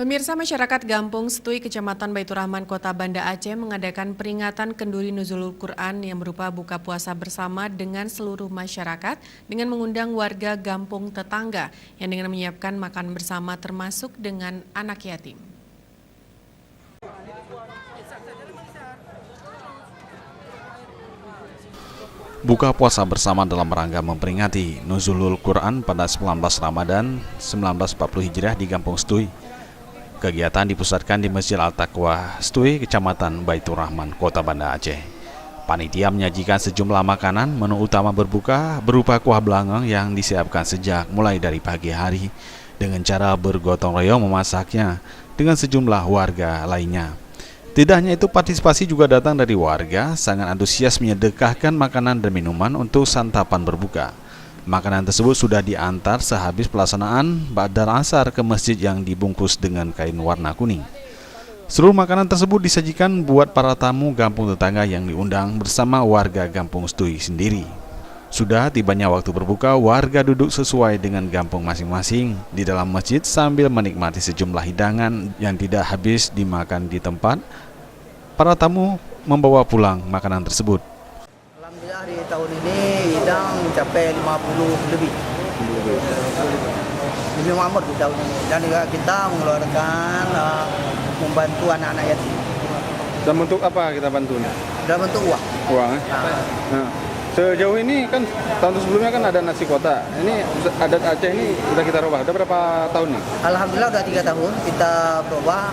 Pemirsa, masyarakat Gampung Stui, Kecamatan Baitur Rahman, Kota Banda Aceh mengadakan peringatan kenduri Nuzulul Quran yang berupa buka puasa bersama dengan seluruh masyarakat dengan mengundang warga Gampung tetangga yang dengan menyiapkan makan bersama termasuk dengan anak yatim. Buka puasa bersama dalam rangka memperingati Nuzulul Quran pada 19 Ramadan 1940 Hijriah di Gampung Stui. Kegiatan dipusatkan di Masjid Al-Taqwa Stui, Kecamatan Baitur Rahman, Kota Banda Aceh. Panitia menyajikan sejumlah makanan. Menu utama berbuka berupa kuah belangang yang disiapkan sejak mulai dari pagi hari dengan cara bergotong royong memasaknya dengan sejumlah warga lainnya. Tidak hanya itu, partisipasi juga datang dari warga sangat antusias menyedekahkan makanan dan minuman untuk santapan berbuka. Makanan tersebut sudah diantar sehabis pelaksanaan Ba'dal Asar ke masjid yang dibungkus dengan kain warna kuning. Seluruh makanan tersebut disajikan buat para tamu Gampung tetangga yang diundang bersama warga Gampung Stui sendiri. Sudah tibanya waktu berbuka, warga duduk sesuai dengan gampung masing-masing di dalam masjid sambil menikmati sejumlah hidangan yang tidak habis dimakan di tempat. Para tamu membawa pulang makanan tersebut. Alhamdulillah di tahun ini hidang mencapai 50 lebih. Lebih muamad di tahun ini. Dan juga kita mengeluarkan membantu anak-anak yatim. Dalam bentuk apa kita bantu? Dalam bentuk uang. Uang. Nah, sejauh ini kan tahun sebelumnya kan ada nasi kota. Ini adat Aceh ini sudah kita rubah. Udah berapa tahun nih? Alhamdulillah udah 3 tahun kita rubah.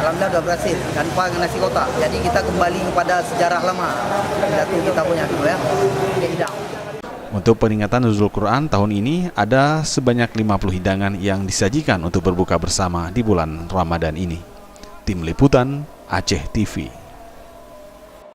Alhamdulillah udah berhasil tanpa nasi kota. Jadi kita kembali kepada sejarah lama. Kita punya dulu ya. Hidang. Untuk peringatan Nuzulul Quran tahun ini ada sebanyak 50 hidangan yang disajikan untuk berbuka bersama di bulan Ramadan ini. Tim Liputan Aceh TV.